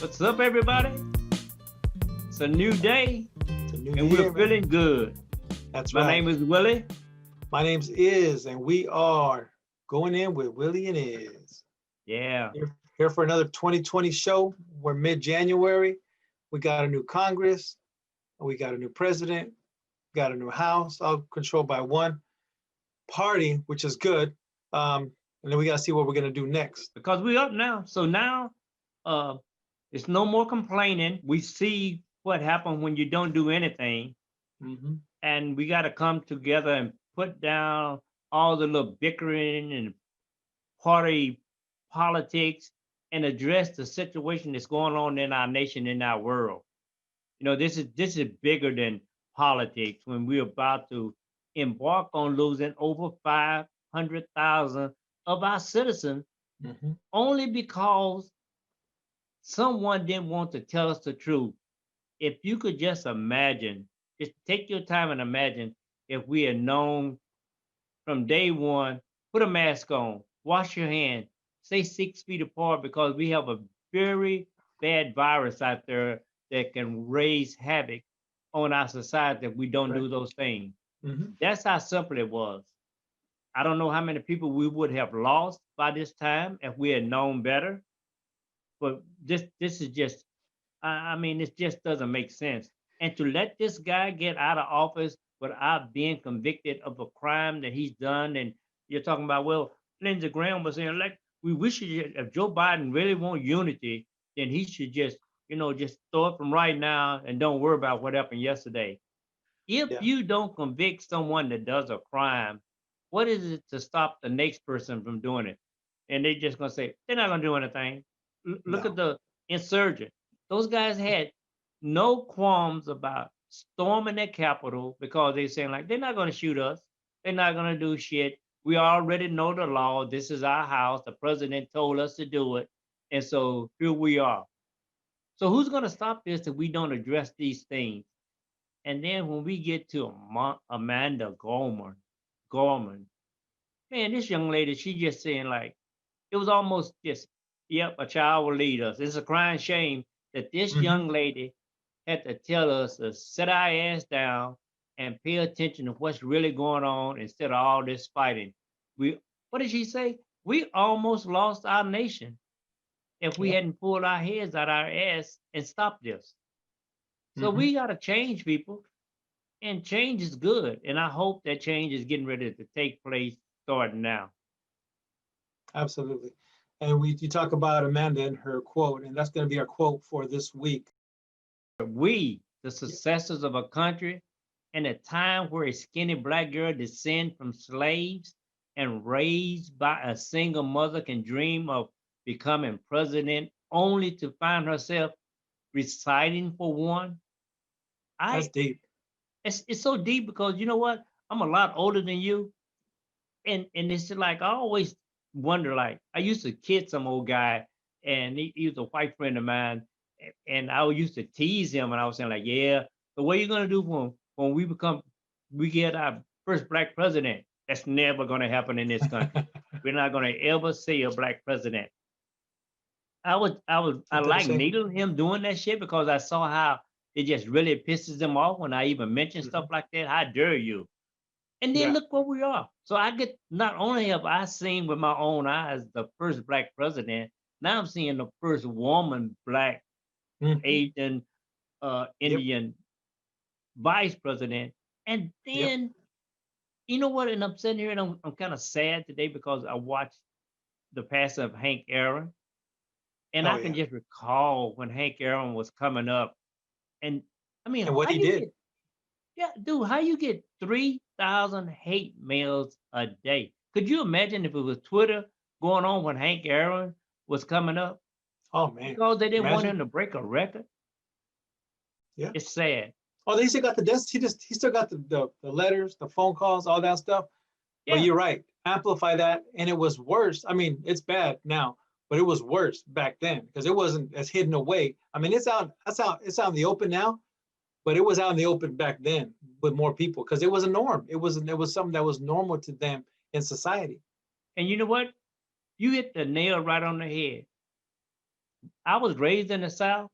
What's up, everybody? It's a new day, and we're feeling good. That's My name is Willie. My name's Iz, and we are going in with Willie and Iz. Yeah. Here for another 2020 show. We're mid-January. We got a new Congress. We got a new president. Got a new House, all controlled by one party, which is good. And then we got to see what we're going to do next. Because we're up now. So now it's no more complaining. We see what happens when you don't do anything. Mm-hmm. And we got to come together and put down all the little bickering and party politics and address the situation that's going on in our nation, in our world. You know, this is bigger than politics when we're about to embark on losing over 500,000 of our citizens only because someone didn't want to tell us the truth. If you could just imagine, just take your time and imagine if we had known from day one, put a mask on, wash your hands, stay 6 feet apart, because we have a very bad virus out there that can raise havoc on our society if we don't do those things. That's how simple it was. I don't know how many people we would have lost by this time if we had known better. But this is just, I mean, it just doesn't make sense. And to let this guy get out of office without being convicted of a crime that he's done, and you're talking about, well, Lindsey Graham was saying, like, we should, if Joe Biden really want unity, then he should just, just throw it from right now and don't worry about what happened yesterday. If you don't convict someone that does a crime, what is it to stop the next person from doing it? And they're just gonna say, they're not gonna do anything. Look at the insurgent. Those guys had no qualms about storming the Capitol because they're saying, like, they're not gonna shoot us. They're not gonna do shit. We already know the law. This is our house. The president told us to do it. And so here we are. So who's gonna stop this if we don't address these things? And then when we get to Amanda Gorman, man, this young lady, she just saying, like, it was almost just, yep, a child will lead us. It's a crying shame that this young lady had to tell us to sit our ass down and pay attention to what's really going on instead of all this fighting. What did she say? We almost lost our nation if we hadn't pulled our heads out our ass and stopped this. So we got to change, people, and change is good. And I hope that change is getting ready to take place starting now. Absolutely. And you talk about Amanda and her quote, and that's going to be our quote for this week. We, the successors of a country, in a time where a skinny black girl descended from slaves and raised by a single mother, can dream of becoming president only to find herself reciting for one. That's deep. It's so deep because you know what? I'm a lot older than you. And it's like, I always wonder, like, I used to kid some old guy, and he was a white friend of mine, and I used to tease him, and I was saying, like, yeah, the way you're gonna do when we get our first black president, that's never gonna happen in this country. We're not gonna ever see a black president. I like needling him doing that shit because I saw how it just really pisses him off when I even mention stuff like that. How dare you? And then look where we are. So not only have I seen with my own eyes the first black president, now I'm seeing the first woman black Asian Indian vice president. And then, you know what? And I'm sitting here and I'm kind of sad today because I watched the passing of Hank Aaron. And I can just recall when Hank Aaron was coming up. And I mean, and what he did. Dude, how you get 3,000 hate mails a day? Could you imagine if it was Twitter going on when Hank Aaron was coming up? Oh man! Because they didn't want him to break a record. Yeah, it's sad. Oh, they still got the desk. He still got the letters, the phone calls, all that stuff. Yeah. But you're right. Amplify that, and it was worse. I mean, it's bad now, but it was worse back then because it wasn't as hidden away. I mean, it's out in the open now. But it was out in the open back then with more people because it was a norm. It was something that was normal to them in society. And you know what? You hit the nail right on the head. I was raised in the South,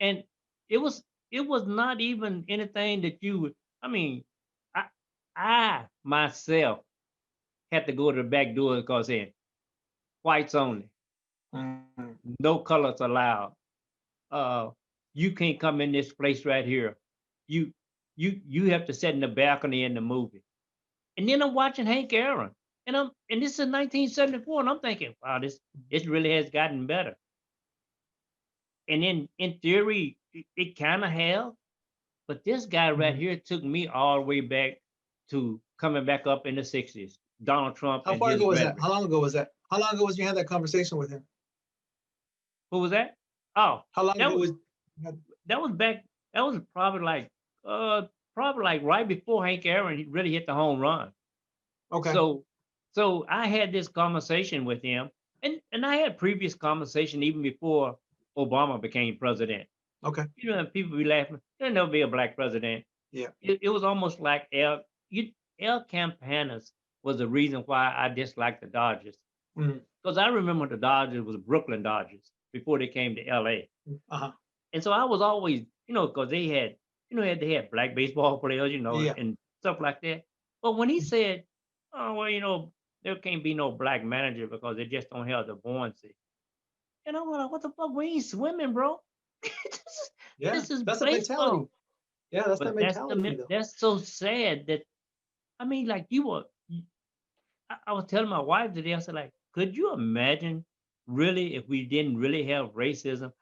and it was it was not even anything that you would. I mean, I I myself had to go to the back door because in whites only, Mm. no colors allowed. Uh, you can't come in this place right here. You you have to sit in the balcony in the movie. And then I'm watching Hank Aaron, and this is 1974, and I'm thinking, wow, this really has gotten better. And then in theory, it kind of have, but this guy right Mhm. here took me all the way back to coming back up in the 60s, Donald Trump How and far his ago was that? rhetoric. How long ago was that? How long ago was you had that conversation with him? Who was that? Oh, How long that ago was was? that was back. That was uh probably like right before Hank Aaron really hit the home run. Okay. So I had this conversation with him, and I had previous conversation even before Obama became president. Okay. You know, people be laughing. There'll never be a black president. Yeah. It was almost like El Campanas was the reason why I disliked the Dodgers. Mm. Because I remember the Dodgers was Brooklyn Dodgers before they came to LA. Uh-huh. And so I was always, because they had, they had black baseball players, Yeah. and stuff like that. But when he said, oh, well, there can't be no black manager because they just don't have the buoyancy. And I'm like, what the fuck? We ain't swimming, bro. this, is, Yeah. this is That's the mentality. baseball. Yeah, that's that But mentality though. that's so sad that, I mean, like I was telling my wife today, I said, like, could you imagine really if we didn't really have racism,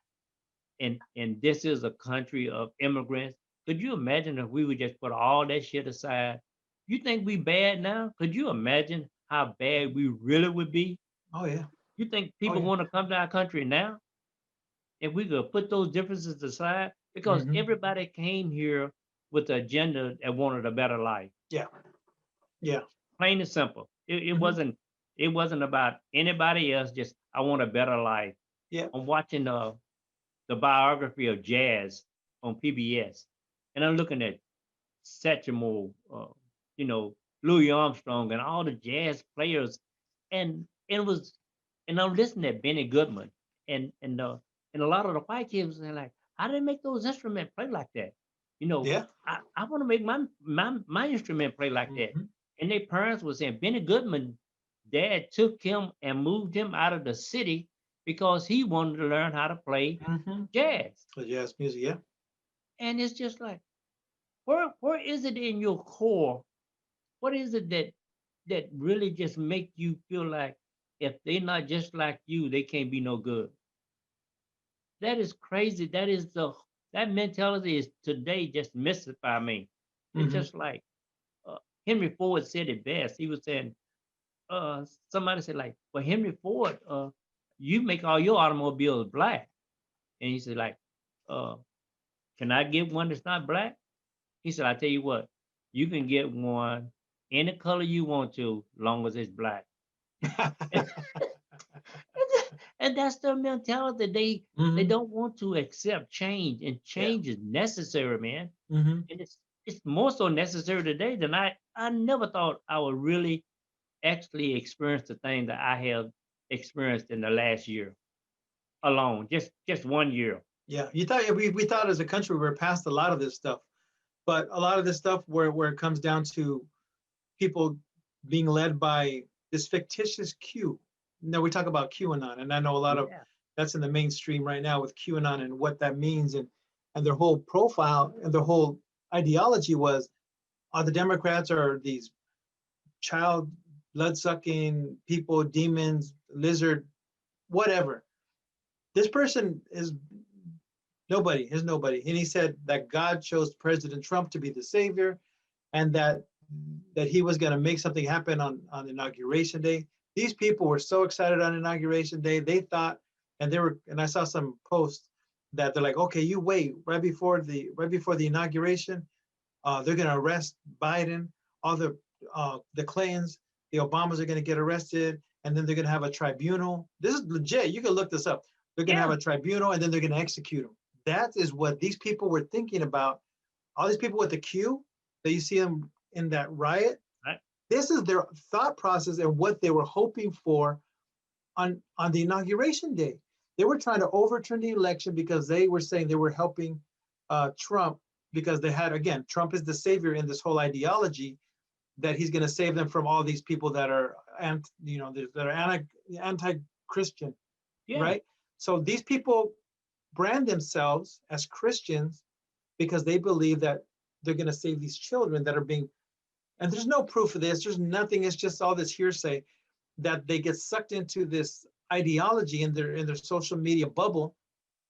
and this is a country of immigrants? Could you imagine if we would just put all that shit aside? You think we bad now? Could you imagine how bad we really would be? Oh yeah. You think Oh people yeah. want to come to our country now if we could put those differences aside? Because Hmm. everybody came here with the agenda that wanted a better life. Yeah. Yeah. Plain and simple. Hmm. It wasn't about anybody else. Just I want a better life. Yeah. I'm watching the biography of jazz on PBS, and I'm looking at Satchmo, you know, Louis Armstrong, and all the jazz players, and it was, and I'm listening to Benny Goodman, and and a lot of the white kids are like, how do they make those instruments play like that? You know, Yeah. I want to make my instrument play like that. Hmm. And their parents were saying Benny Goodman, dad took him and moved him out of the city because he wanted to learn how to play Hmm. jazz. So jazz music. Yeah. And it's just like, where is it in your core? What is it that really just make you feel like if they're not just like you, they can't be no good? That is crazy. That mentality is today just mystify me. It's Hmm. just like uh, Henry Ford said it best. He was saying, somebody said like, well, Henry Ford, you make all your automobiles black, and he said like, uh, can I get one that's not black? He said, I tell you what, you can get one any color you want to, long as it's black. And that's their mentality. They Hmm. don't want to accept change, and Yeah. change is necessary, man. Hmm. And it's more so necessary today than I never thought I would really actually experience the thing that I have experienced in the last year alone. Just 1 year. Yeah. You thought, yeah, we thought as a country we're past a lot of this stuff, but a lot of this stuff where it comes down to people being led by this fictitious Q. Now we talk about QAnon, and I know a lot of Yeah. that's in the mainstream right now with QAnon and what that means, and their whole profile and their whole ideology was, the Democrats are these child blood sucking people, demons, lizard, whatever. This person is nobody, and he said that God chose President Trump to be the savior, and that he was going to make something happen on inauguration day. These people were so excited on inauguration day. They thought, and I saw some posts that they're like, okay, you wait, right before the inauguration, they're going to arrest Biden, all the Clintons, the Obamas are going to get arrested, and then they're going to have a tribunal. This is legit. You can look this up. They're going to have Yeah. a tribunal, and then they're going to execute them. That is what these people were thinking about. All these people with the Q that you see them in that riot, Right. this is their thought process and what they were hoping for on the inauguration day. They were trying to overturn the election because they were saying they were helping Trump because they had, again, Trump is the savior in this whole ideology that he's going to save them from all these people that are, that are anti-Christian, Yeah. right? So these people brand themselves as Christians because they believe that they're going to save these children that are being, and there's no proof of this. There's nothing. It's just all this hearsay that they get sucked into this ideology in their social media bubble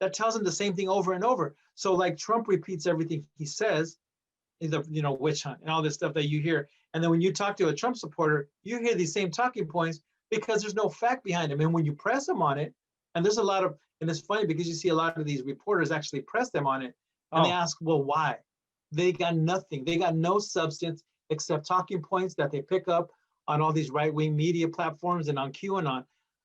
that tells them the same thing over and over. So like Trump repeats everything he says, the witch hunt and all this stuff that you hear. And then when you talk to a Trump supporter, you hear these same talking points because there's no fact behind them. And when you press them on it, and there's a lot of, and it's funny because you see a lot of these reporters actually press them on it and they ask, well, why? They got nothing. They got no substance except talking points that they pick up on all these right-wing media platforms and on QAnon.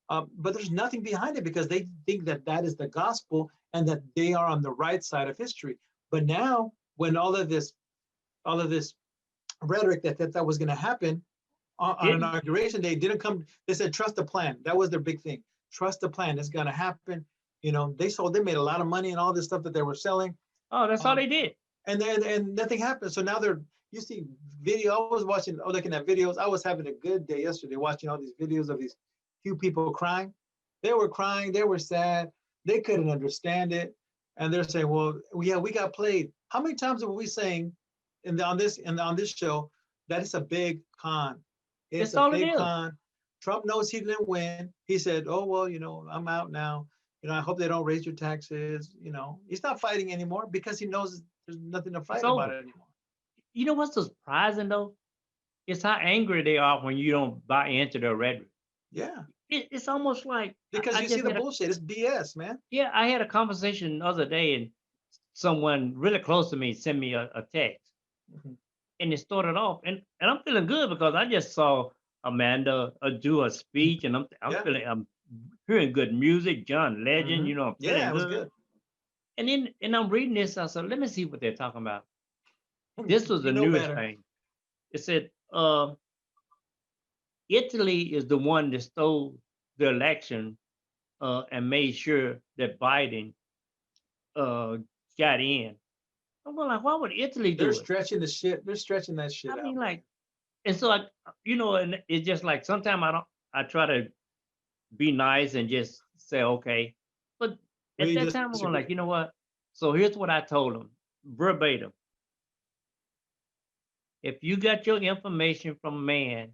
But there's nothing behind it because they think that that is the gospel and that they are on the right side of history. But now, when all of this rhetoric that was going to happen on Inauguration Day didn't come, they said, trust the plan. That was their big thing. Trust the plan. It's going to happen. They made a lot of money and all this stuff that they were selling. Oh, that's all they did. And nothing happened. So now you see video. I was looking at videos. I was having a good day yesterday watching all these videos of these few people crying. They were crying. They were sad. They couldn't understand it. And they're saying, well, yeah, we got played. How many times are we saying on this show that it's a big con? It's a big con. Trump knows he didn't win. He said, oh, well, I'm out now. I hope they don't raise your taxes. He's not fighting anymore because he knows there's nothing to fight about it anymore. You know what's so surprising though? It's how angry they are when you don't buy into their rhetoric. Yeah. It's almost like because you see the bullshit. It's BS, man. Yeah, I had a conversation the other day, and someone really close to me sent me a text, and it started off, and I'm feeling good because I just saw Amanda do a speech, and I'm hearing good music, John Legend, I'm feeling good. Good. And I'm reading this, I said, let me see what they're talking about. This was the newest thing. It said, Italy is the one that stole the election and made sure that Biden got in. I'm going like, why would Italy do it? They're stretching that shit out. I mean, like, and so and it's just like sometimes I try to be nice and just say, okay. But at that time, I'm going like, you know what? So here's what I told them, verbatim. If you got your information from man,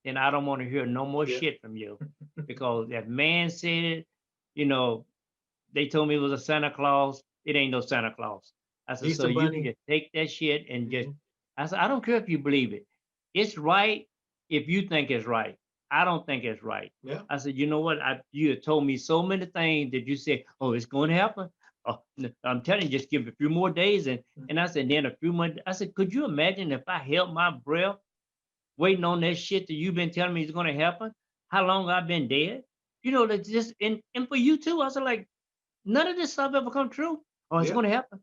then I don't want to hear no more shit from you. Because if man said it, they told me it was a Santa Claus, it ain't no Santa Claus. I said, so you can just take that shit and just, I said, I don't care if you believe it. It's right if you think it's right. I don't think it's right. Yeah. I said, you know what? You have told me so many things that you said, oh, it's going to happen. I'm telling you, just give it a few more days. And I said, then a few more, I said, could you imagine if I held my breath waiting on that shit that you've been telling me is going to happen? How long I've been dead? That's just, and for you too, I said, like, none of this stuff ever come true. Oh, it's going to happen.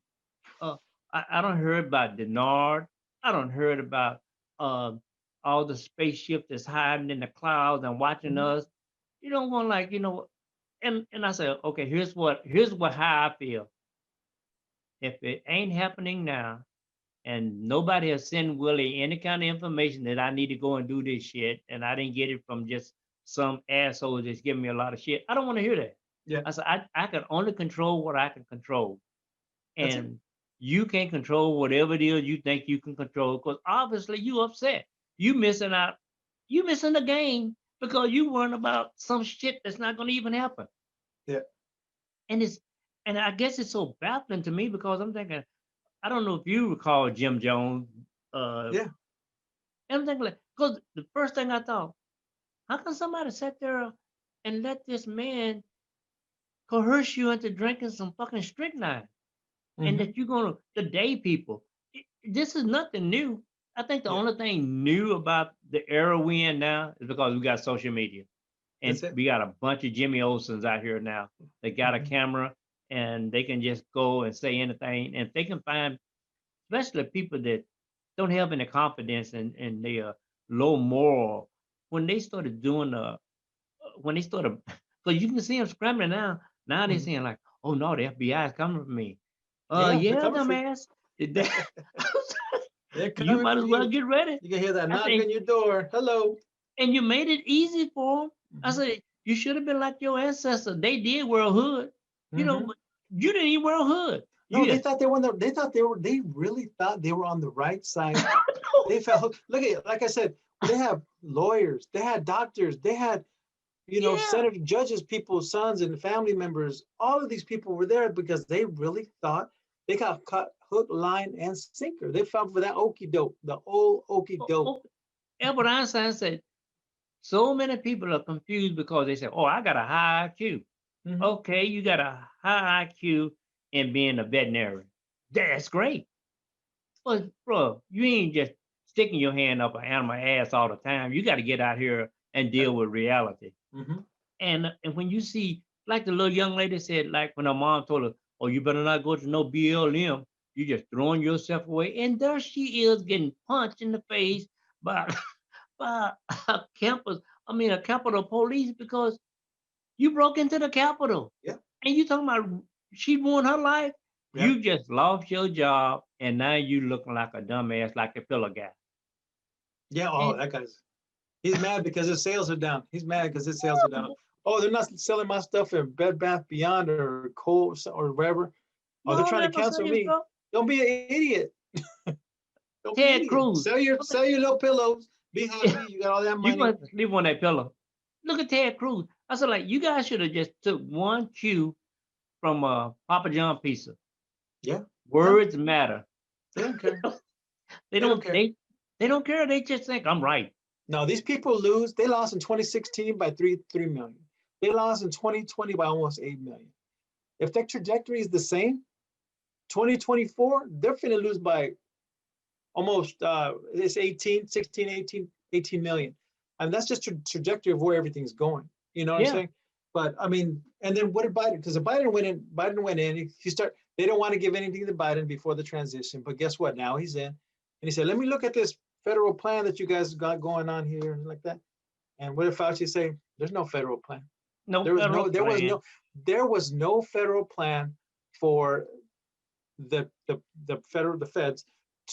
I don't heard about Denard. I don't heard about all the spaceship that's hiding in the clouds and watching us. Going like, and I said, okay, here's how I feel. If it ain't happening now, and nobody has sent Willie any kind of information that I need to go and do this shit, and I didn't get it from just some asshole that's giving me a lot of shit, I don't want to hear that. Yeah. I said, I can only control what I can control. And you can't control whatever it is you think you can control, because obviously you upset. You missing out. You missing the game because you worrying about some shit that's not going to even happen. Yeah. And I guess it's so baffling to me because I'm thinking, I don't know if you recall Jim Jones. Yeah. And I'm thinking, like, because the first thing I thought, how can somebody sit there and let this man coerce you into drinking some fucking strychnine? And that you're going to, the day people, this is nothing new. I think the only thing new about the era we're in now is because we got social media. And we got a bunch of Jimmy Olsens out here now. They got a camera and they can just go and say anything. And if they can find, especially people that don't have any confidence and they are low moral, when they started doing, because you can see them scrambling now, Now they're Mhm. saying like, oh no, the FBI is coming for me. Yeah, they're Yeah, coming for you. dumbass. That- They're you coming might for as well you. get ready. You can hear that I knock say, on your door. Hello. and you made it easy for them. I Hmm. said, you should have been like your ancestors. They did wear a hood, Hmm. but you didn't even wear a hood. No, You they just thought they were on the, they thought they were, they really thought they were on the right side. They felt, look at, like I said, they have lawyers, they had doctors, they had, yeah. senator, judges, people's sons and family members. All of these people were there because they really thought they got cut hook, line, and sinker. They fell for that okey doke, the old okey Oh, doke. oh, Albert Einstein said, so many people are confused because they say, oh, I got a high IQ. Hmm. Okay, you got a high IQ in being a veterinarian. That's great. But bro, you ain't just sticking your hand up an animal ass all the time. You got to get out here and deal with reality. Hmm. And when you see, like the little young lady said, like when her mom told her, "Oh, you better not go to no BLM," you just throwing yourself away, and there she is getting punched in the face by by a campus. I mean, a Capitol police because you broke into the Capitol, Yeah, and you talking about she ruined her life. yeah, You just lost your job, and now you looking like a dumbass, like the filler guy. yeah. Oh, And that guy's, he's mad because his sales are down. He's mad because his sales are down. Oh, they're not selling my stuff in Bed Bath Beyond or Kohl's or wherever. Oh, they're no, trying to never cancel saying me. stuff. Don't be an idiot. Don't be an Ted idiot. Cruz. Sell your little pillows. Be happy. You got all that You money. must sleep on that pillow. Look at Ted Cruz. I said, like, you guys should have just took one cue from Papa John pizza. Yeah, yeah. Words matter. They don't care. They They don't don't. care. They don't care. They just think I'm right. No, these people lose. They lost in 2016 by 3 million. They lost in 2020 by almost 8 million. If that trajectory is the same, 2024, they're finna lose by almost it's 18, 16, 18 million. I mean, that's just trajectory of where everything's going. You know what I'm Yeah. saying? But I mean, and then what did Biden? Because Biden went in. They don't want to give anything to Biden before the transition. But guess what? Now he's in, and he said, "Let me look at this federal plan that you guys got going on here, and like that." And what did Fauci say? There's no federal plan. No There was federal no, there was plan. no, there was no federal plan for the the the feds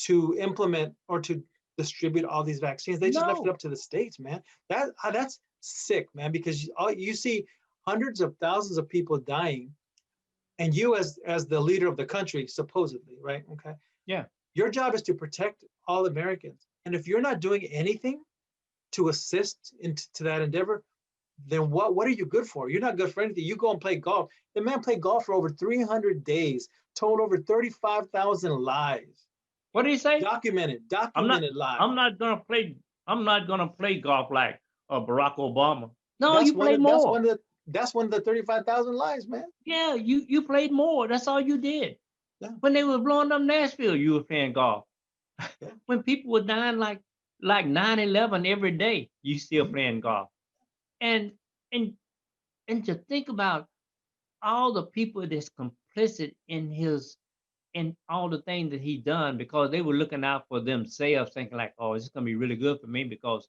to implement or to distribute all these vaccines. They just left it No. up to the states, man. That's sick, man, because you see hundreds of thousands of people dying, and you as the leader of the country, supposedly, right? Okay, Yeah. your job is to protect all Americans, and if you're not doing anything to assist into that endeavor, then what are you good for? You're not good for anything. You go and play golf. The man played golf for over 300 days, told over 35,000 lies, What did he say? documented, I'm not. documented lies. I'm not gonna play. I'm not gonna play golf like Barack Obama. No, That's you one played of that's more. one of the that's one of the 35,000 lies, man. Yeah, you played more. That's all you did. Yeah, When they were blowing up Nashville, you were playing golf. yeah. When people were dying like 9/11 every day, you still Mhm. playing golf. And and and to think about all the people that's complicit in all the things that he done because they were looking out for themselves, thinking like, oh, it's gonna be really good for me because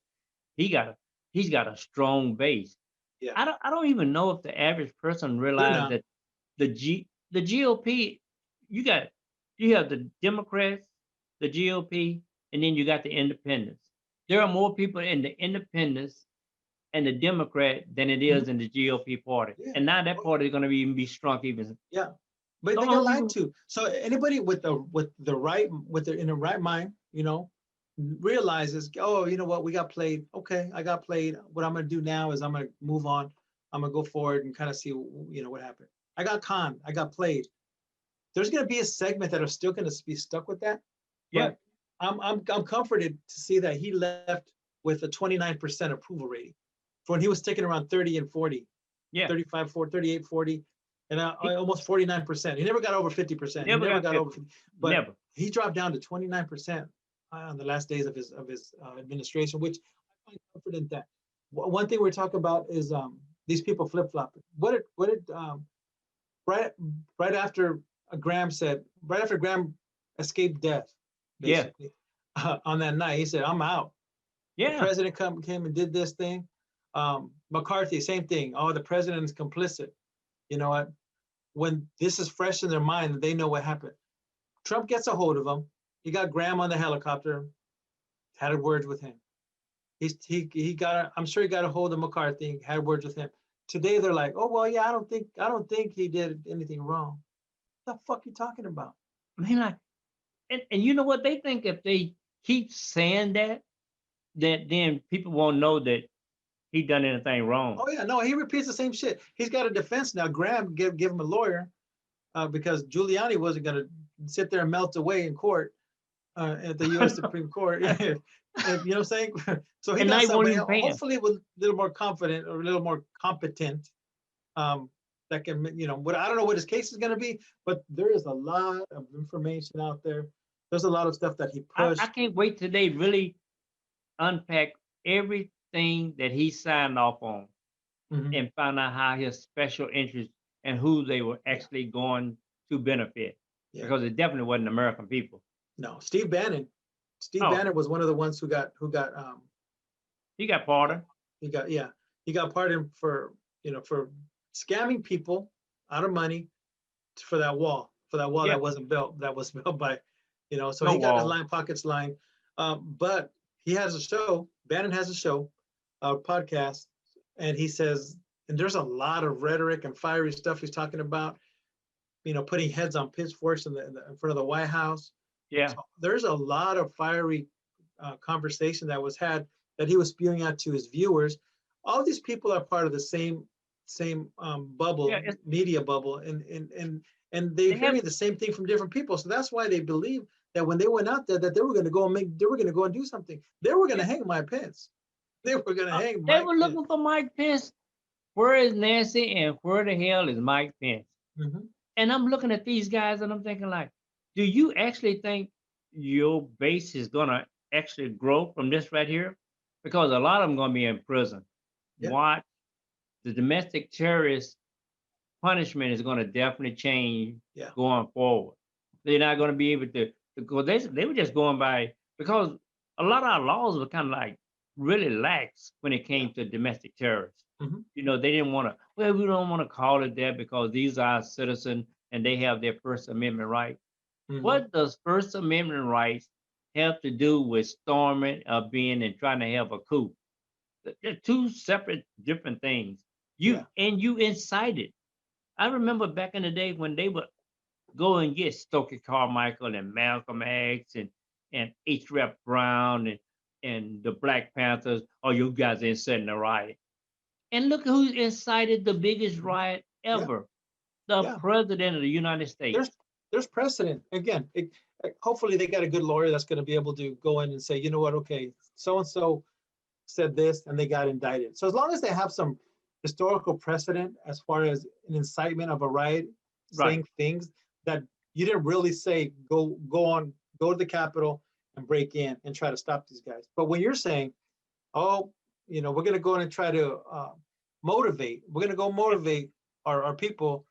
he got a he's got a strong base. Yeah, I don't even know if the average person they're realized not. that the GOP, you got you have the Democrats, the GOP, and then you got the independents. There are more people in the independents and the Democrat than it Mhm. is in the GOP party. Yeah, And now that oh, party is going to be strong even. yeah. But The they get only lied reason, to. So anybody with the in the right mind, realizes, oh, you know what, we got played. Okay, I got played. What I'm gonna do now is I'm gonna move on. I'm gonna go forward and kind of see, what happened. I got conned. I got played. There's gonna be a segment that are still gonna be stuck with that, yeah, but I'm comforted to see that he left with a 29% approval rating for when he was taking around 30 and 40, yeah. 35, 40, 38, 40, and He almost 49%. He never got over 50%. He never never got got over 50. 50, but Never. he dropped down to 29% on the last days of his administration, which I find comfort in that. One thing we're talking about is these people flip flopping. What did right right after Graham said, right after Graham escaped death, Yeah, basically, on that night, he said, "I'm out." The yeah, president came and did this thing. McCarthy, same thing. Oh, the president is complicit. you know what? When this is fresh in their mind, they know what happened. Trump gets a hold of him. He got Graham on the helicopter, had a word with him. He got, I'm sure he got a hold of McCarthy, had words with him. Today they're like, oh well, yeah, I don't think he did anything wrong. What the fuck you talking about? I mean, like, and you know what? They think if they keep saying that, that then people won't know that he done anything wrong. Oh yeah, no, he repeats the same shit. He's got a defense now. Graham give him a lawyer because Giuliani wasn't gonna sit there and melt away in court at the U.S. Supreme Court. You know what I'm saying? So he And now got he won't somebody, even pay him. hopefully with a little more confident or a little more competent, that can, what I don't know what his case is going to be, but there is a lot of information out there. There's a lot of stuff that he I pushed. can't wait till they really unpack everything that he signed off on Mhm. and find out how his special interests and who they were actually going to benefit. Yeah. Because it definitely wasn't American people. No, Steve Bannon. Steve Oh. Bannon was one of the ones who got He got pardoned. he got pardoned for for scamming people out of money for that wall Yeah. that wasn't built, that was built by so No he got his wall. line pockets lined. But he has a show. Bannon has a show, a podcast, and he says, and there's a lot of rhetoric and fiery stuff he's talking about, putting heads on pitchforks in front of the White House. Yeah. So there's a lot of fiery conversation that was had that he was spewing out to his viewers. All these people are part of the same bubble, Yeah, media bubble, and they they have hearing the same thing from different people. So that's why they believe that when they went out there, that they were going to go and do something. They were going to hang Mike Pence. They were going to hang they Mike were Pence. looking for Mike Pence. Where is Nancy and where the hell is Mike Pence? Mhm. And I'm looking at these guys and I'm thinking like, do you actually think your base is gonna actually grow from this right here? Because a lot of them gonna be in prison. Yeah. Watch, the domestic terrorist punishment is gonna definitely change Yeah. going forward. They're not gonna be able to because they were just going by because a lot of our laws were kind of like really lax when it came to domestic terrorists. Mhm. They didn't want to, well, we don't want to call it that because these are our citizens and they have their First Amendment right. Mhm. What does First Amendment rights have to do with storming or being and trying to have a coup? They're two separate, different things. Yeah. You incited. I remember back in the day when they would go and get Stokely Carmichael and Malcolm X and H. Rep. Brown and the Black Panthers. Oh, you guys ain't setting the riot. And look who incited the biggest riot Yeah. ever. The Yeah. president of the United States. There's precedent. Again, hopefully they got a good lawyer that's going to be able to go in and say, you know what, okay, so and so said this, and they got indicted. So as long as they have some historical precedent as far as an incitement of a riot, saying things that you didn't really say, go to the Capitol and break in and try to stop these guys. But when you're saying, oh, we're going to go in and try to motivate, we're going to go motivate our people,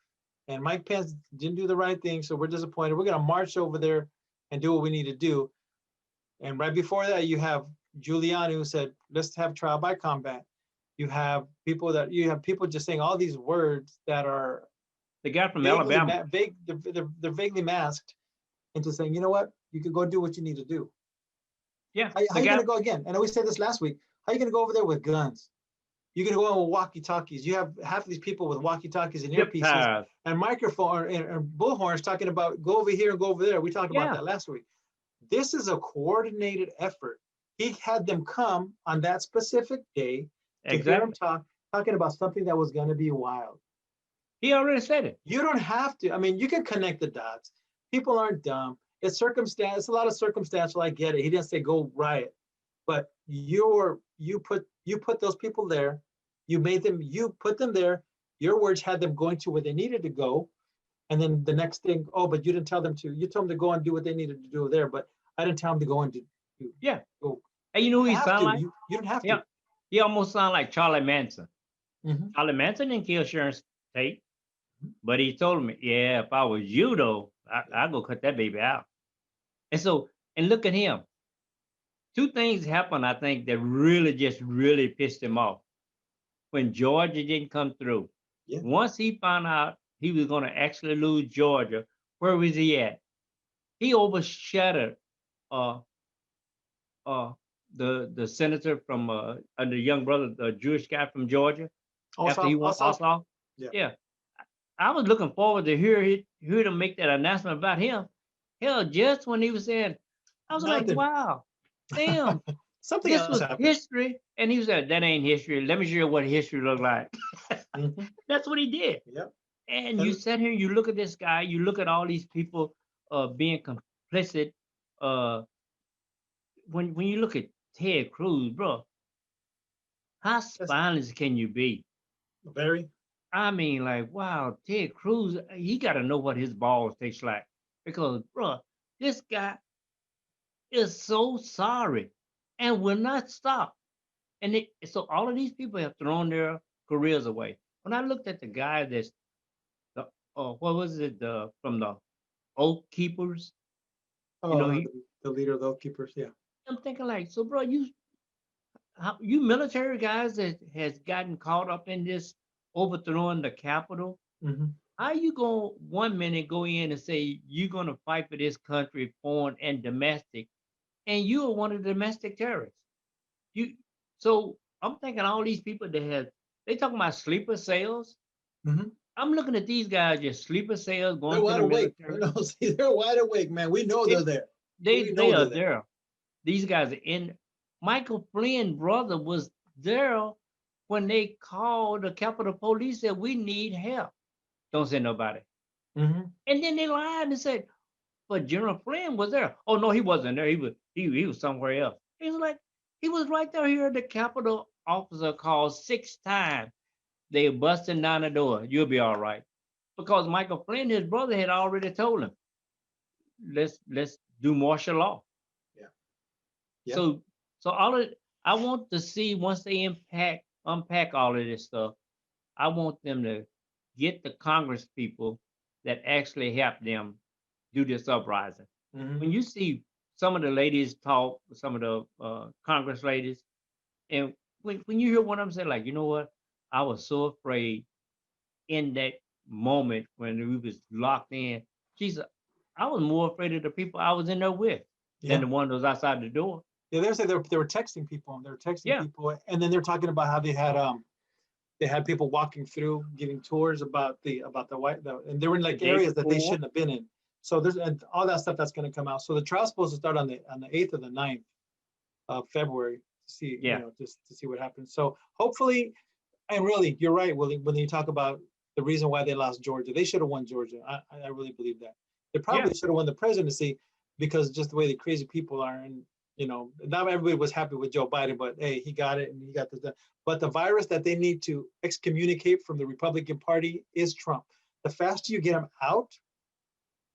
and Mike Pence didn't do the right thing, so we're disappointed. We're going to march over there and do what we need to do. And right before that, you have Giuliani who said, let's have trial by combat. You have people just saying all these words that are the guy from Alabama. They're vaguely masked into saying, you know what, you can go do what you need to do. Yeah. How are you going to go again? And we said this last week. How are you going to go over there with guns? You're going to go on with walkie-talkies. You have half of these people with walkie-talkies and earpieces and microphone and bullhorns talking about go over here and go over there. We talked about that last week. This is a coordinated effort. He had them come on that specific day to hear him talking about something that was going to be wild. He already said it. You don't have to. I mean, you can connect the dots. People aren't dumb. It's circumstance. It's a lot of circumstantial. I get it. He didn't say go riot, but you put those people there. You put them there. Your words had them going to where they needed to go. And then the next thing, oh, but you didn't tell them to. You told them to go and do what they needed to do there, but I didn't tell them to go and do. Yeah. Go. And you know who he sound like? You don't have to. Yeah. He almost sound like Charlie Manson. Mm-hmm. Charlie Manson didn't kill Sharon Tate, but he told me, yeah, if I was you though, I'd go cut that baby out. And so, and look at him. Two things happened, I think, that really pissed him off. When Georgia didn't come through, Yeah. Once he found out he was going to actually lose Georgia, where was he at? He overshadowed uh, uh, the senator from the young brother, the Jewish guy from Georgia, after he won Also, Ossoff. yeah. Yeah, I was looking forward to hear them make that announcement about him. Hell, just when he was saying, I was like, Nothing. wow, damn, Something this else was happened. history. And he said, that ain't history. Let me show you what history looked like. Mhm. That's what he did. Yep. And you And sit here, you look at this guy, you look at all these people being complicit. Uh, when you look at Ted Cruz, bro, how that's spineless can you be? very. I mean, like, wow, Ted Cruz, he got to know what his balls taste like. Because, bro, this guy is so sorry and will not stop. And so all of these people have thrown their careers away. When I looked at the guy that's the what was it from the Oath Keepers, Oh, he the leader of the keepers. Yeah. I'm thinking like, so bro, you military guys that has gotten caught up in this overthrowing the Capitol, Hmm. how you going 1 minute go in and say you're gonna fight for this country, foreign and domestic, and you are one of the domestic terrorists? You so I'm thinking all these people that have they talking about sleeper cells. Hmm. I'm looking at these guys just sleeper cells They're going to wide the awake. You military. know, see, they're wide awake, man. We know They they're there. they We they know are they're there. there. These guys are in. Michael Flynn brother was there when they called the Capitol Police said we need help. Don't say nobody. Hmm. And then they lied and said, but General Flynn was there. Oh no, he wasn't there. He was somewhere else. He was like, he was right there here. The Capitol officer called 6 times. They busting down the door. You'll be all right. Because Michael Flynn, his brother, had already told him, let's do martial law. Yeah. Yeah. So so all of I want to see once they unpack all of this stuff, I want them to get the Congress people that actually help them do this uprising. Hmm. When you see some of the ladies talk, some of the Congress ladies, and when you hear one of them say, like, you know what, I was so afraid in that moment when we was locked in. Jesus, I was more afraid of the people I was in there with than Yeah. the one that was outside the door. Yeah. They were texting people. And they were texting Yeah, people, and then they're talking about how they had people walking through, giving tours about and they were in the like day areas that they before. shouldn't have been in. So there's and all that stuff that's going to come out. So the trial's supposed to start on the 8th or the 9th of February to see, Yeah, just to see what happens. So hopefully, and really, you're right, Willie, when you talk about the reason why they lost Georgia, they should have won Georgia. I really believe that. They yeah. probably should have won the presidency because just the way the crazy people are. And, not everybody was happy with Joe Biden, but hey, he got it and he got this done. But the virus that they need to excommunicate from the Republican Party is Trump. The faster you get him out,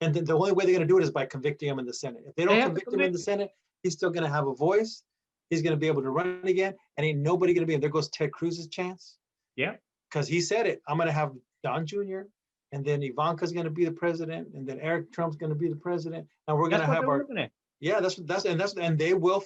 and then the only way they're going to do it is by convicting him in the Senate. If they They don't have to convict him in the convict him. Senate, he's still going to have a voice. He's going to be able to run again, and ain't nobody going to be. And there goes Ted Cruz's chance Yeah, because he said it. I'm going to have Don Jr. and then Ivanka's going to be the president, and then Eric Trump's going to be the president, and we're going that's to what have they're our. looking at. Yeah, and they will.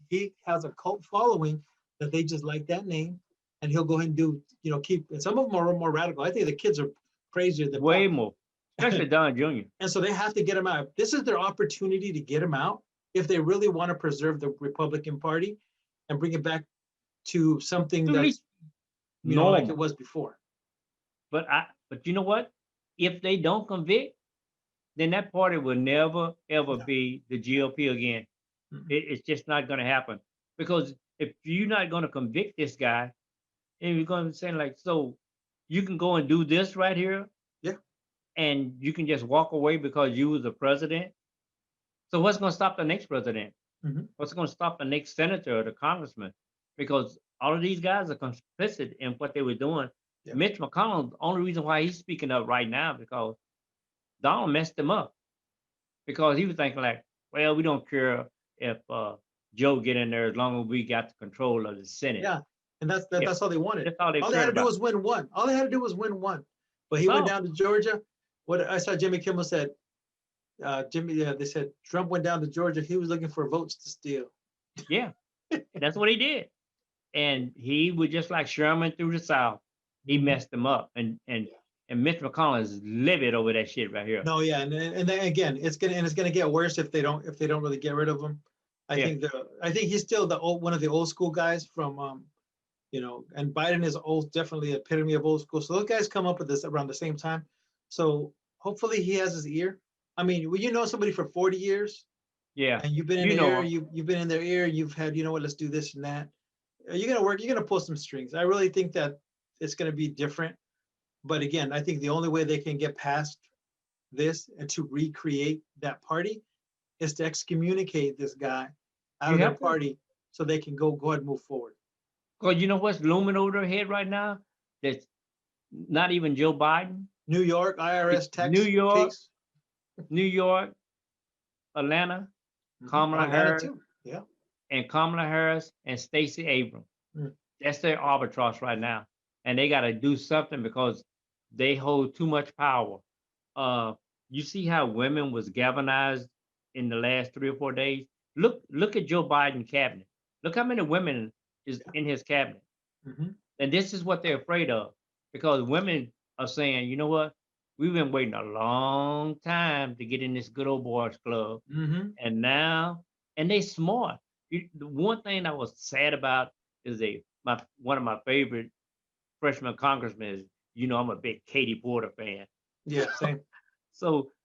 He has a cult following that they just like that name, and he'll go ahead and do. Keep. And some of them are more radical. I think the kids are crazier than Way fuck. more, especially Don Jr. And so they have to get him out. This is their opportunity to get him out if they really want to preserve the Republican Party and bring it back to something At that's least like it normal. was before. But you know what? If they don't convict, then that party will never ever No. be the GOP again. Mm-mm. It's just not going to happen because if you're not going to convict this guy, and you're going to say like, so you can go and do this right here, Yeah. and you can just walk away because you was the president. So what's going to stop the next president? Mm-hmm. What's going to stop the next senator or the congressman? Because all of these guys are complicit in what they were doing. Yeah. Mitch McConnell, the only reason why he's speaking up right now because Donald messed him up because he was thinking like, well, we don't care if Joe get in there as long as we got the control of the Senate. Yeah. And Yeah, that's all they wanted. that's all they All they cared had to do about. was win one. All they had to do was win one. But he That's went all. down to Georgia. What I saw Jimmy Kimmel said, they said Trump went down to Georgia. He was looking for votes to steal. Yeah, that's what he did. And he was just like Sherman through the South. He messed them up, and Mitch McConnell is livid over that shit right here. No, yeah, and then again, it's gonna get worse if they don't really get rid of him. Yeah. I think he's still one of the old school guys from and Biden is definitely epitome of old school. So those guys come up with this around the same time. So hopefully he has his ear. I mean, when you know somebody for 40 years, Yeah, and you've been in you their know ear, him. you've been in their ear, you've had, what, let's do this and that. You're gonna work, you're gonna pull some strings. I really think that it's gonna be different. But again, I think the only way they can get past this and to recreate that party is to excommunicate this guy out You of their have to. party so they can go ahead and move forward. Because you know what's looming over their head right now? That's not even Joe Biden. New York It's IRS New tax York, case. New York, Atlanta, Kamala Atlanta Harris, too. Yeah. and Kamala Harris and Stacey Abrams. Mm. That's their arbitrage right now, and they got to do something because they hold too much power. You see how women was galvanized in the last 3 or 4 days. Look at Joe Biden cabinet. Look how many women is in his cabinet, Mhm. and this is what they're afraid of because women are saying, you know what, we've been waiting a long time to get in this good old boys club, Mhm. and now, and they smart. The one thing I was sad about is one of my favorite freshman congressmen is, I'm a big Katie Porter fan. Yeah, same.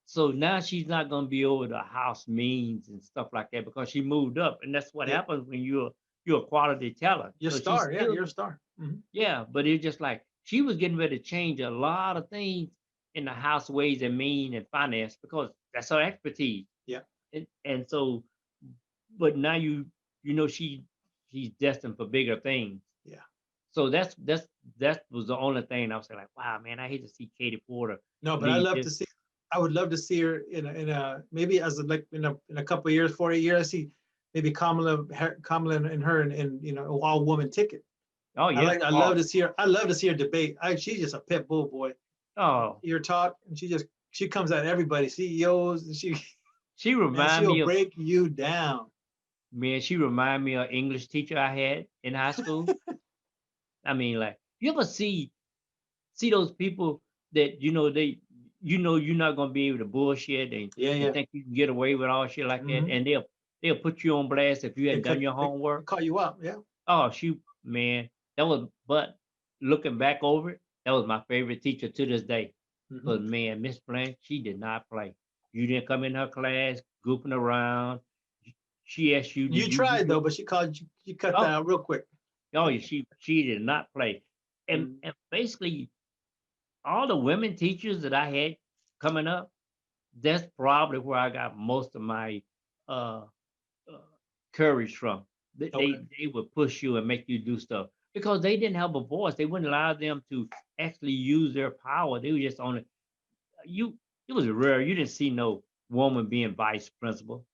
So now she's not gonna be over the House means and stuff like that because she moved up, and that's what Yeah. happens when you're a quality talent. You're a So she's star. Yeah, still, you're a star. Mhm. yeah, but it's just like she was getting ready to change a lot of things in the House Ways and Mean and Finance because that's her expertise. Yeah. And so, but now she's destined for bigger things. Yeah. So that was the only thing I was saying, like, wow, man, I hate to see Katie Porter No, but leave this. I would love to see her in a maybe as like in a couple of years, 4 8 years. I see maybe Kamala and her and an all woman ticket. Oh yeah. I love to see her. I love to see her debate. She's just a pit bull boy. Oh, Your talk, and she comes at everybody, CEOs, and she man, remind she'll me of break you down. man. She remind me of English teacher I had in high school. I mean, like, you ever see those people that you're not gonna be able to bullshit Yeah, and yeah. think you can get away with all shit like that, Mhm. and they'll put you on blast if you They hadn't done cut. your They homework. call you out. Yeah. Oh shoot, man, but looking back over it, that was my favorite teacher to this day. Mhm. But man, Miss Blanche, she did not play. You didn't come in her class goofing around. She asked you, You did you do tried your though, but she called you. You cut that oh out real quick. oh yeah, she did not play. And Mhm. and basically all the women teachers that I had coming up, that's probably where I got most of my uh, uh, courage from. They, Okay. they they would push you and make you do stuff because they didn't have a voice. They wouldn't allow them to actually use their power. They were just on it. You it was rare. You didn't see no woman being vice principal.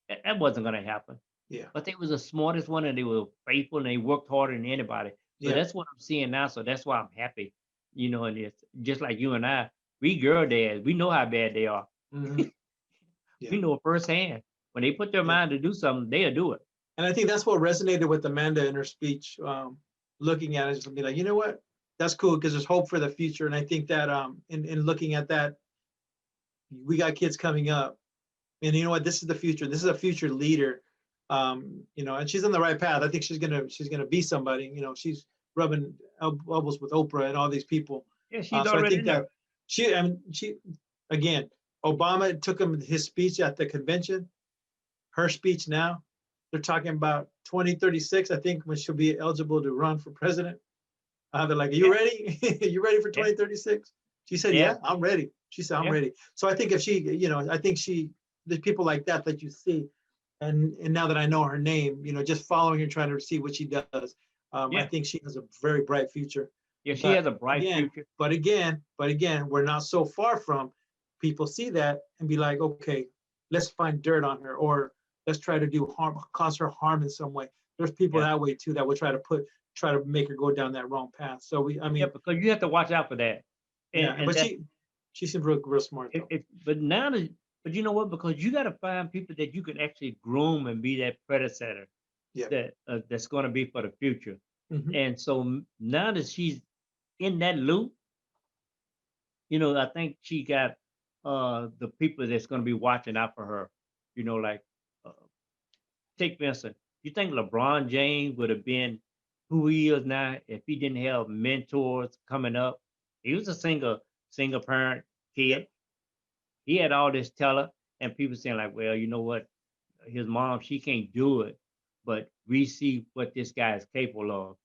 That wasn't gonna happen. Yeah. But they was the smartest one and they were faithful and they worked harder than anybody. So Yeah. that's what I'm seeing now. So that's why I'm happy. And it's just like you and I, we girl dads, we know how bad they are. Mhm. We Yeah. know firsthand. When they put their Yeah. mind to do something, they'll do it. And I think that's what resonated with Amanda in her speech. Looking at it, just be like, you know what? That's cool because there's hope for the future. And I think that in looking at that, we got kids coming up, and you know what? This is the future. This is a future leader. And she's on the right path. I think she's gonna be somebody. She's rubbing elbows with Oprah and all these people. Yeah, she's So I already think there. that she again, Obama took him his speech at the convention. Her speech now, they're talking about 2036. I think when she'll be eligible to run for president. They're like, "Are you Yeah, ready? You ready for yeah, 2036?" She said, yeah, "Yeah, I'm ready." She said, "I'm yeah, ready." So I think if she, I think there's people like that you see, and now that I know her name, just following her, trying to see what she does, I yeah, think she has a very bright future. yeah. She But has a bright again, future. we're not so far from people see that and be like, okay, let's find dirt on her, or let's try to do harm, cause her harm in some way. There's people Yeah, that way too that would try to make her go down that wrong path. So I yeah, mean, because you have to watch out for that. And yeah, and but that's she seems real smart though. but now that but you know what? Because you got to find people that you can actually groom and be that predecessor Yeah. that's going to be for the future. Hmm. And so now that she's in that loop, I think she got the people that's going to be watching out for her. Like uh, take for instance, you think LeBron James would have been who he is now if he didn't have mentors coming up? He was a single parent Yeah. kid. He had all this talent, and people saying like, well, you know what, his mom, she can't do it, but we see what this guy is capable of.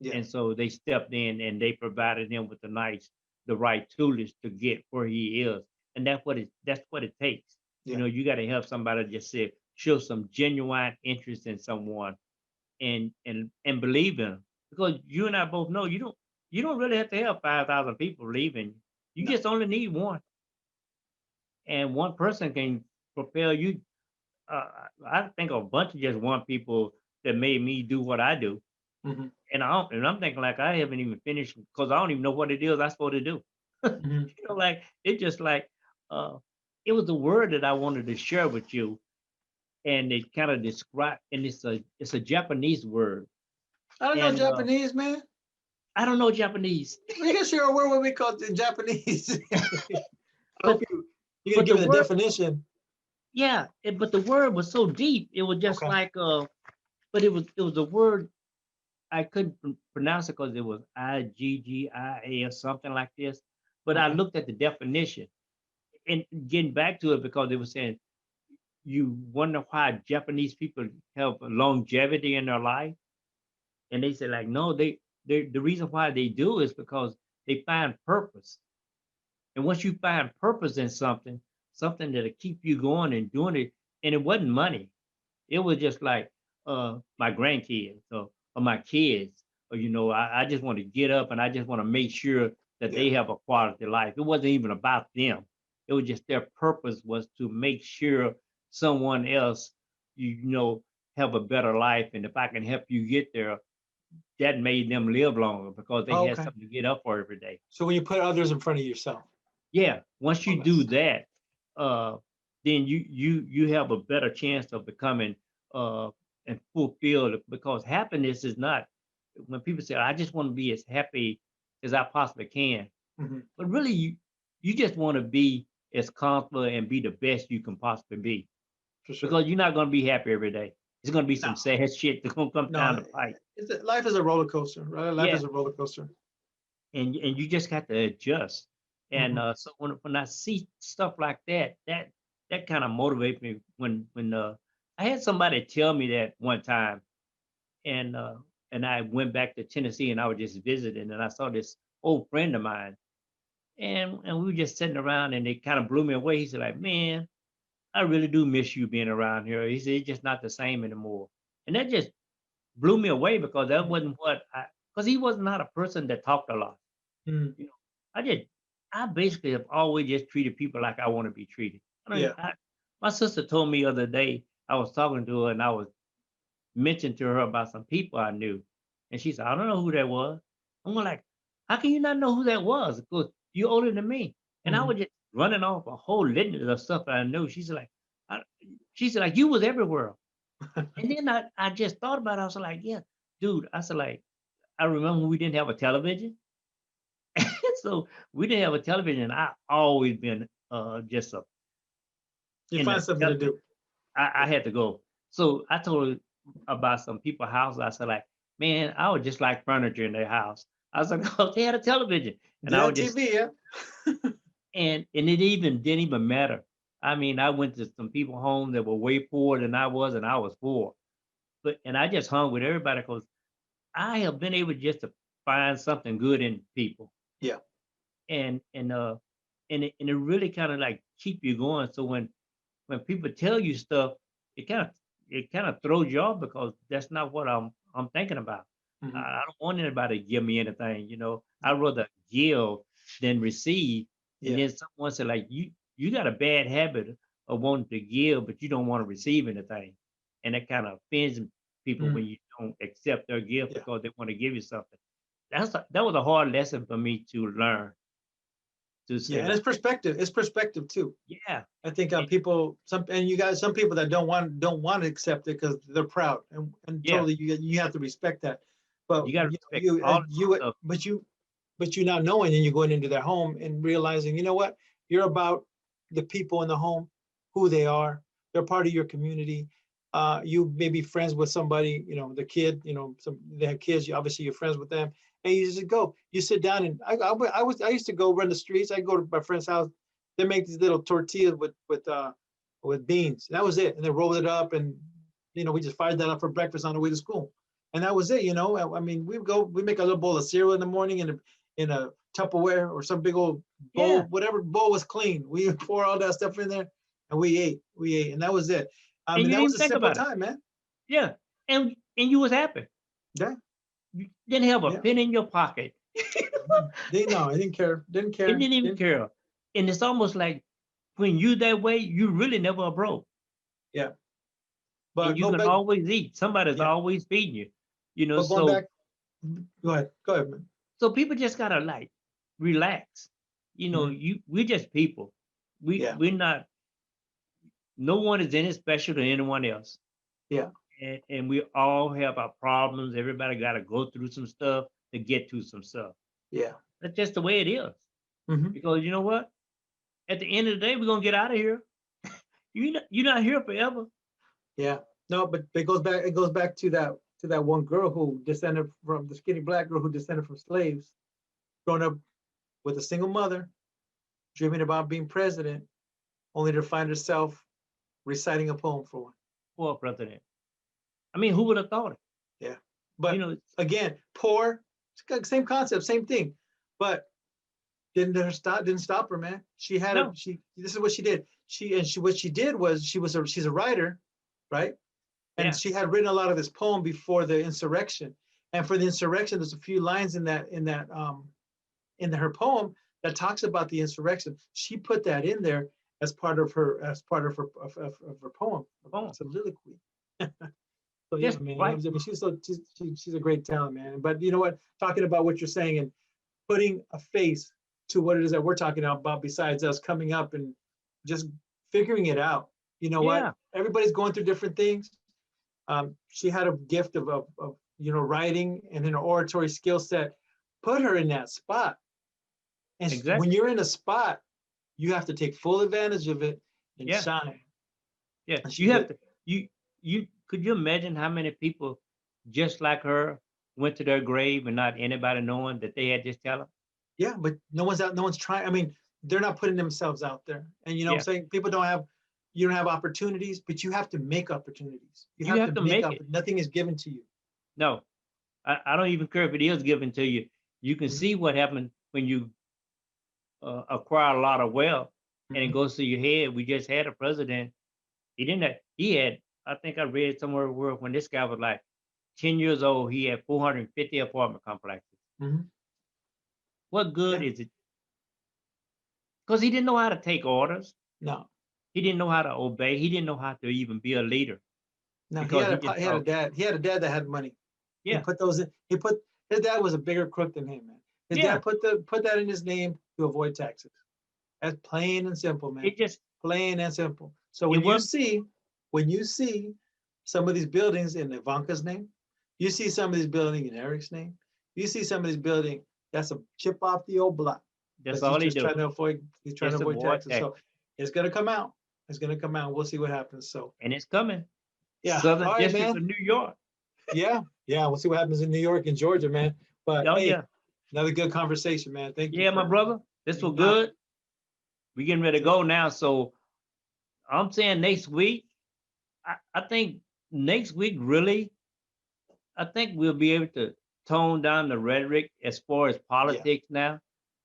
Yeah. And so they stepped in and they provided him with the right tools to get where he is. And that's what it takes. Yeah. You got to have somebody just say, show some genuine interest in someone and believe in them. Because you and I both know you don't really have to have 5,000 people leaving. You No. just only need one. And one person can propel you. Uh, I think a bunch of just one people that made me do what I do. Hmm. And I'm thinking like I haven't even finished because I don't even know what it is I'm supposed to do. Hmm. Like it just like uh it was the word that I wanted to share with you, and it kind of describe and it's a Japanese word. I don't know And Japanese, man. I don't know Japanese. We can share a word what we call it in Japanese. I hope but you can but the give it a word, definition. yeah, but the word was so deep. It was just Okay. like but it was a word I couldn't pronounce it because it was IGGIA or something like this. But I Okay. looked at the definition and getting back to it because they were saying you wonder why Japanese people have longevity in their life, and they said like no, they the reason why they do is because they find purpose, and once you find purpose in something that'll keep you going and doing it, and it wasn't money, it was just like my grandkids or my kids, or I just want to get up and I just want to make sure that Yeah. they have a quality life. It wasn't even about them. It was just their purpose was to make sure someone else, have a better life. And if I can help you get there, that made them live longer because they Oh, had okay. something to get up for every day. So when you put others in front of yourself. Yeah, once Oh, you do that's that, uh, then you have a better chance of becoming uh, and fulfilled because happiness is not when people say, I just want to be as happy as I possibly can. hmm But really you just want to be as comfortable and be the best you can possibly be. for sure. Because you're not gonna be happy every day. It's gonna be No, some sad shit that's gonna come down no. the pipe. Life is a roller coaster, right? Life Yeah. is a roller coaster. And you just got to adjust. And Hmm. so when I see stuff like that kind of motivates me when I had somebody tell me that one time, and and I went back to Tennessee and I was just visiting and I saw this old friend of mine, and we were just sitting around and it kind of blew me away. He said like, man, I really do miss you being around here. He said it's just not the same anymore. And that just blew me away because that wasn't what I because he was not a person that talked a lot. Mm. You know, I did. I basically have always just treated people like I want to be treated. Yeah. My sister told me the other day, I was talking to her and I was mentioning to her about some people I knew. And she said, I don't know who that was. I'm like, how can you not know who that was? Because you're older than me. And I Hmm. was just running off a whole litany of stuff that I knew. I, she said, like, you was everywhere. And then I just thought about it. I was like, yeah, dude. I said, like, I remember we didn't have a television. So we didn't have a television. I always been just You in find the something to do. I had to go. So I told her about some people's house. I said like, man, I would just like furniture in their house. I was like, oh, they had a television, and They I had would just TV, yeah. and it even didn't even matter. I mean, I went to some people home that were way poorer than I was, and I was poor. But and I just hung with everybody because I have been able just to find something good in people. Yeah. And and uh and it really kind of like keep you going. So when people tell you stuff, it kind of it kind of throws you off because that's not what I'm thinking about. I, Hmm. I don't want anybody to give me anything. No. I'd rather give than receive. And Yeah. then someone said like you got a bad habit of wanting to give, but you don't want to receive anything, and that kind of offends people Mm. when you don't accept their gift Yeah. because they want to give you something. That was a hard lesson for me to learn to Yeah. say And it's like, perspective. It's perspective too. yeah, I think and people, you guys, some people that don't want to accept it because they're proud, and yeah, totally you have to respect that. But you got to respect all the stuff. but but you're not knowing, and you're going into their home and realizing, you know what, you're about the people in the home, who they are. They're part of your community. You may be friends with somebody, the kid, they have kids. You obviously you're friends with them, and you just go. You sit down, and I used to go run the streets. I go to my friend's house. They make these little tortillas with beans. That was it, and they rolled it up, and we just fired that up for breakfast on the way to school, and that was it. I mean, we make a little bowl of cereal in the morning in a Tupperware or some big old bowl, Yeah. whatever bowl was clean. We pour all that stuff in there, and we ate, and that was it. And And you that didn't was even a think simple about it. time, man. Yeah. And you was happy. Yeah, You didn't have a yeah. penny in your pocket. I didn't care. Didn't You care. didn't even care. And it's almost like when you that way, you really never are broke. Yeah, And but you go can back. always eat. Somebody's Yeah, always feeding you. but going So back. Go ahead. Go ahead, man. so people just gotta like relax. Mhm. We're just people. Yeah, We're not, no one is any special to anyone else. yeah, And we all have our problems. Everybody gotta go through some stuff to get to some stuff. yeah. That's just the way it is. Hmm. Because you know what? At the end of the day, we're gonna get out of here. You're not here forever. Yeah. No, but it goes back. It goes back to that one girl who descended from the skinny black girl who descended from slaves, growing up with a single mother, dreaming about being president, only to find herself reciting a poem for one. For a president. I mean, who would have thought it? Yeah. You But know, again, poor, same concept, same thing. But didn't stop her, man. She had a no, she this is what she did. What she did was she's a writer, right? And yeah, she had written a lot of this poem before the insurrection. And for the insurrection, there's a few lines in her poem that talks about the insurrection. She put that in there as part of her poem, boom. soliloquy. So yeah, Just man. I right. mean, she's a great talent, man. But you know what? Talking about what you're saying and putting a face to what it is that we're talking about, besides us coming up and just figuring it out. You know what? Yeah, Everybody's going through different things. She had a gift of writing, and in her oratory skill set put her in that spot. And when exactly. you're in a spot, you have to take full advantage of it and Yeah, shine. yeah. And she You have did. to, you could you imagine how many people just like her went to their grave and not anybody knowing that they had this talent? Yeah, but no one's out, no one's trying. I mean, they're not putting themselves out there. And what I'm Yeah, saying, you don't have opportunities, but you have to make opportunities. You you have have to to make make up. it. Nothing is given to you. No, I don't even care if it is given to you. You can Mhm, see what happens when you acquire a lot of wealth and it mhm. goes to your head. We just had a president. He didn't have, he had, I think I read somewhere where when this guy was like 10 years old, he had 450 apartment complexes. Mhm. What good Yeah, is it? Because he didn't know how to take orders. no, He didn't know how to obey. He didn't know how to even be a leader no. He because had he a just he had a thought, dad. He had a dad that had money. He yeah, put those in. His dad was a bigger crook than him, man. His yeah. dad put that in his name to avoid taxes. That's plain and simple, man. It just, Plain and simple. So it wasn't when you see some of these buildings in Ivanka's name, you see some of these buildings in Eric's name, you see some of these buildings, that's a chip off the old block that's because he's all he just do. trying to avoid Just avoid taxes. tax. So it's gonna come out. It's gonna come out. We'll see what happens. So And it's coming. yeah, Southern all right, District of man. New York. Yeah, yeah. We'll see what happens in New York and Georgia, man. But Oh hey, yeah. another good conversation, man. Thank you Yeah, my for brother. This was hanging out. good. We getting ready to go now. So I'm saying next week, I think next week really, I think we'll be able to tone down the rhetoric as far as Yeah, politics now,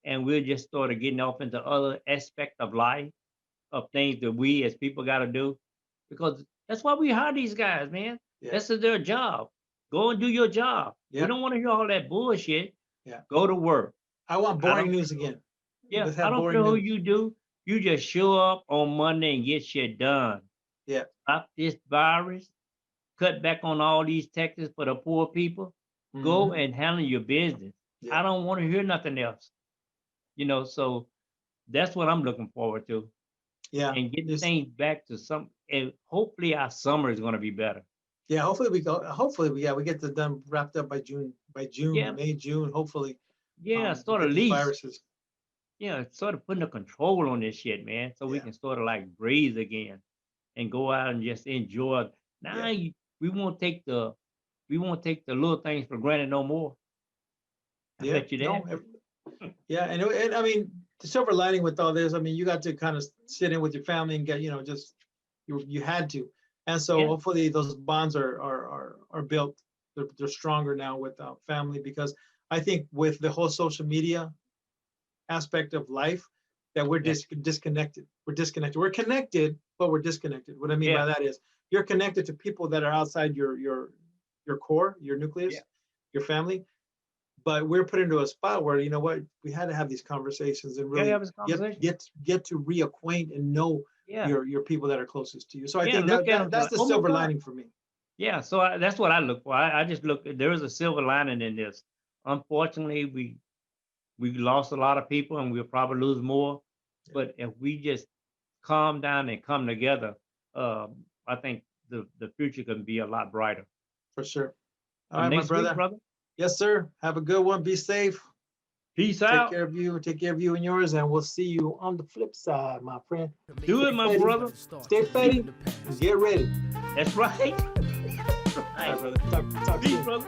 and we'll just start of getting off into other aspects of life, of things that we as people got to do, because that's why we hire these guys, man. yeah, That's their job. Go and do your job. We yeah, don't want to hear all that bullshit. yeah. Go to work. I want I boring don't, news again. yeah, Let's I have don't boring care who news. you do. You just show up on Monday and get shit done. Yeah. Stop this virus. Cut back on all these taxes for the poor people. Go Hmm. and handle your business. Yeah. I don't want to hear nothing else. So that's what I'm looking forward to. Yeah. And getting Just things back to some, and hopefully our summer is going to be better. yeah. Hopefully we go. Hopefully we get the done wrapped up by June. By June, Yeah, May, June. Hopefully. Yeah, to sort get of these least. viruses. Yeah, sort of putting a control on this shit, man, so we Yeah. can sort of like breathe again and go out and just enjoy. Now Yeah. we won't take the little things for granted no more. I Yeah. bet you No. that. Yeah. And I mean, the silver lining with all this, I mean, you got to kind of sit in with your family and get, just you had to. And so Yeah, hopefully those bonds are built. They're stronger now with family, because I think with the whole social media aspect of life, that we're yeah, disconnected. We're disconnected. We're connected, but we're disconnected. What I mean by yeah, that is you're connected to people that are outside your core, your nucleus, yeah. your family. But we're put into a spot where, you know what, we had to have these conversations and Yeah, really have this conversation. get to reacquaint and know Yeah, your people that are closest to you. So I yeah. think Look at them that's like, the oh my silver God. lining for me. Yeah, so that's what I look for. I just look. There is a silver lining in this. Unfortunately, we lost a lot of people, and we'll probably lose more. Yeah, But if we just calm down and come together, I think the future can be a lot brighter. for sure. All And right, my next week, brother. brother, Yes, sir. Have a good one. Be safe. peace Take out. care of you. Take care of you and yours. And we'll see you on the flip side, my friend. Do it, my Ready. brother. Stay ready and get ready. That's right. All right, brother. Talk Peace, soon. brother.